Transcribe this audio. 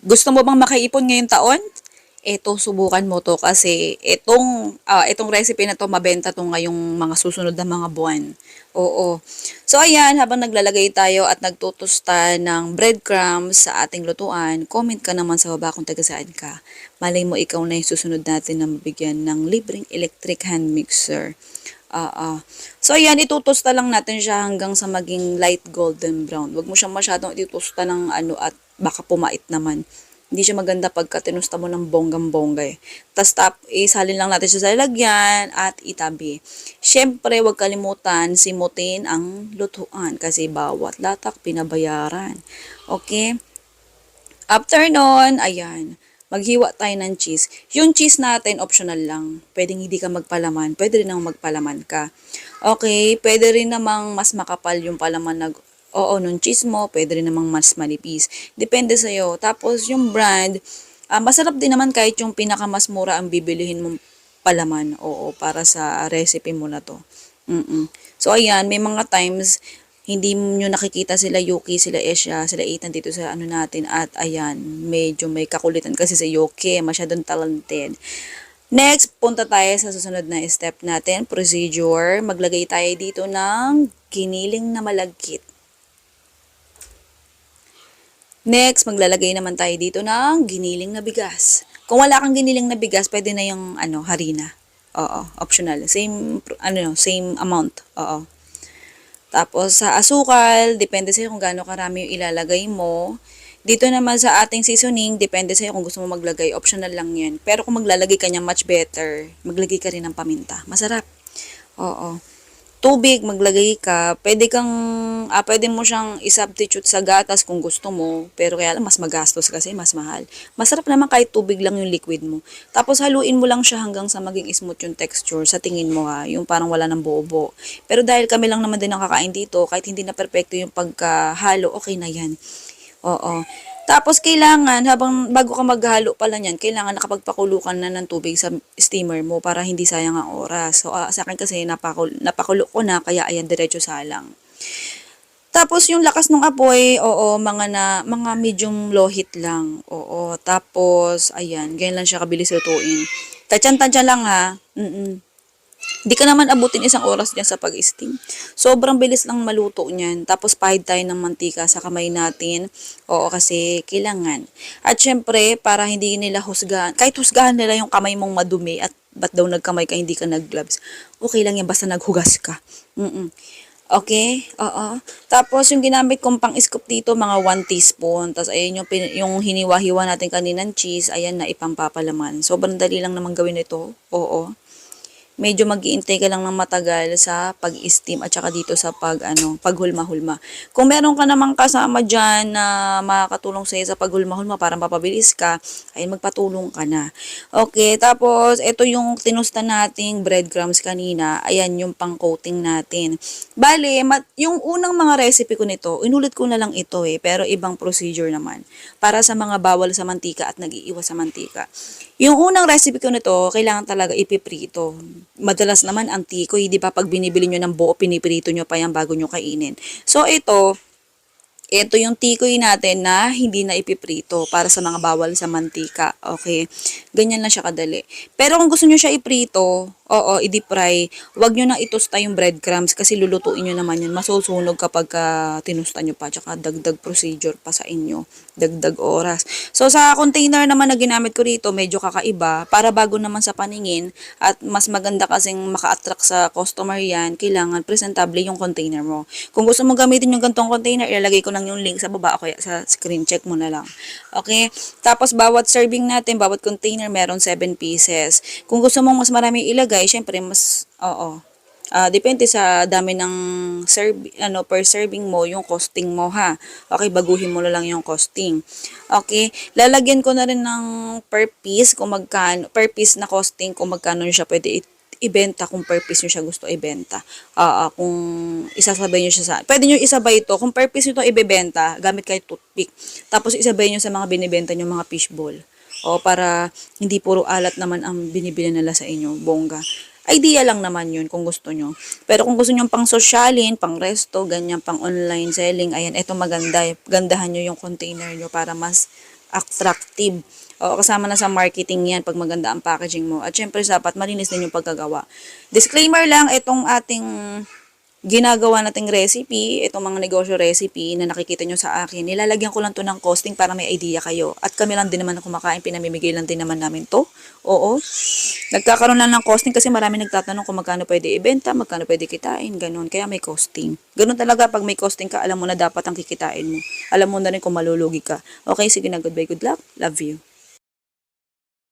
Gusto mo bang makaipon ngayong taon? Eto, subukan mo to kasi itong recipe na to, mabenta to ngayong mga susunod na mga buwan. Oo. So, ayan, habang naglalagay tayo at nagtutusta ng breadcrumbs sa ating lutuan, comment ka naman sa baba kung taga saan ka. Malay mo, ikaw na yung susunod natin na mabigyan ng libreng electric hand mixer. So, ayan, itutusta lang natin siya hanggang sa maging light golden brown. Huwag mo siyang masyadong itutusta ng ano at baka pumait naman. Hindi siya maganda pagka tinusta mo ng bonggang-bongga eh. Isalin lang natin siya sa lalagyan at itabi. Siyempre, huwag kalimutan simutin ang lutuan kasi bawat latak pinabayaran. Okay? After nun, ayan, maghiwa tayo ng cheese. Yung cheese natin, optional lang. Pwedeng hindi ka magpalaman, pwede rin namang magpalaman ka. Okay, pwede rin namang mas makapal yung palaman na nung cheese mo, pwede rin namang mas manipis. Depende sa'yo. Tapos yung brand, masarap din naman kahit yung pinakamas mura ang bibilihin mong palaman. Oo, para sa recipe mo na to. So, ayan, may mga times, hindi nyo nakikita sila Yuki, sila Esha, sila Ethan dito sa ano natin. At ayan, medyo may kakulitan kasi sa Yuki, masyadong talented. Next, punta tayo sa susunod na step natin, procedure. Maglagay tayo dito ng giniling na malagkit. Next, maglalagay naman tayo dito ng giniling na bigas. Kung wala kang giniling na bigas, pwede na yung harina. Oo, optional. Same amount. Oo. Tapos sa asukal, depende sa'yo kung gaano karami yung ilalagay mo. Dito naman sa ating seasoning, depende sa'yo kung gusto mo maglagay. Optional lang yan. Pero kung maglalagay ka niya much better, maglagay ka rin ng paminta. Masarap. Oo. Tubig, maglagay ka. Pwede mo siyang i-substitute sa gatas kung gusto mo. Pero kaya lang, mas magastos kasi, mas mahal. Masarap naman kahit tubig lang yung liquid mo. Tapos haluin mo lang siya hanggang sa maging smooth yung texture. Sa tingin mo ha, yung parang wala ng buo-buo. Pero dahil kami lang naman din ang kakain dito, kahit hindi na perfecto yung pagkahalo, okay na yan. Oo. Tapos kailangan bago ka maghalo pala niyan, kailangan nakapagpakulo ka na ng tubig sa steamer mo para hindi sayang ang oras. So sa akin kasi napakulo ko na kaya ayan diretso salang. Tapos yung lakas ng apoy, oo, mga medium low heat lang. Oo. Tapos ayan, ganyan lang siya kabilis lutuin. Tansyan-tansya lang ha. Di ka naman abutin isang oras dyan sa pag-steam. Sobrang bilis lang maluto niyan. Tapos pahid tayo ng mantika sa kamay natin. Oo, kasi kailangan. At syempre, para hindi nila husgahan, kahit husgahan nila yung kamay mong madumi at ba't daw nagkamay ka, hindi ka nag-gloves. Okay lang yan, basta naghugas ka. Okay? Oo. Tapos yung ginamit kong pang-scoop dito, mga 1 teaspoon. Tapos ayan yung hiniwa-hiwa natin kaninang cheese, ayan na ipampapalaman. Sobrang dali lang naman gawin ito. Oo, medyo mag-iintay ka lang ng matagal sa pag-steam at saka dito sa paghulma-hulma. Kung meron ka namang kasama dyan na makakatulong sa'yo sa paghulma-hulma para mapabilis ka, ay magpatulong ka na. Okay, tapos ito yung tinusta nating breadcrumbs kanina. Ayan yung pang-coating natin. Bale, yung unang mga recipe ko nito, inulit ko na lang ito pero ibang procedure naman. Para sa mga bawal sa mantika at nag-iiwas sa mantika. Yung unang recipe ko nito, kailangan talaga ipiprito. Madalas naman ang tikoy, di ba, pag binibili nyo ng buo, piniprito nyo pa yan bago nyo kainin. So, ito yung tikoy natin na hindi na ipiprito para sa mga bawal sa mantika. Okay? Ganyan lang siya kadali. Pero kung gusto nyo siya iprito, oo, i-deep fry, wag nyo nang itosta yung breadcrumbs kasi lulutuin nyo naman yun. Masusunog kapag tinusta nyo pa. Tsaka dagdag procedure pa sa inyo. Dagdag oras. So, sa container naman na ginamit ko rito, medyo kakaiba. Para bago naman sa paningin at mas maganda kasing maka-attract sa customer yan, kailangan presentable yung container mo. Kung gusto mo gamitin yung gantong container, ilalagay ko lang yung link sa baba o kaya sa screen, check mo na lang. Okay? Tapos, bawat serving natin, bawat container, meron 7 pieces. Kung gusto mong mas marami ilagay, syempre, depende sa dami ng per serving mo, yung costing mo ha. Okay, baguhin mo na lang yung costing. Okay, lalagyan ko na rin ng per piece kung magkano, per piece na costing kung magkano siya pwede ibenta kung per piece nyo siya gusto ibenta. Kung isasabay nyo siya pwede nyo isabay ito. Kung per piece nyo ito ibebenta, gamit kayo toothpick. Tapos isabay nyo sa mga binibenta nyo mga fishball. O para hindi puro alat naman ang binibili nila sa inyo, bongga. Idea lang naman yun kung gusto nyo. Pero kung gusto nyo pang sosyalin, pang resto, ganyan, pang online selling, ayan, eto maganda. Gandahan nyo yung container nyo para mas attractive. Oo, kasama na sa marketing yan pag maganda ang packaging mo. At syempre, dapat malinis din yung pagkagawa. Disclaimer lang, itong ating ginagawa nating recipe, itong mga negosyo recipe na nakikita nyo sa akin, nilalagyan ko lang to ng costing para may idea kayo. At kami lang din naman na kumakain, pinamimigay lang din naman namin to. Oo. Nagkakaroon lang ng costing kasi marami nagtatanong kung magkano pwede ibenta, magkano pwede kitain, ganun. Kaya may costing. Ganun talaga, pag may costing ka, alam mo na dapat ang kikitain mo. Alam mo na rin kung malulugi ka. Okay, sige na, goodbye, good luck. Love you.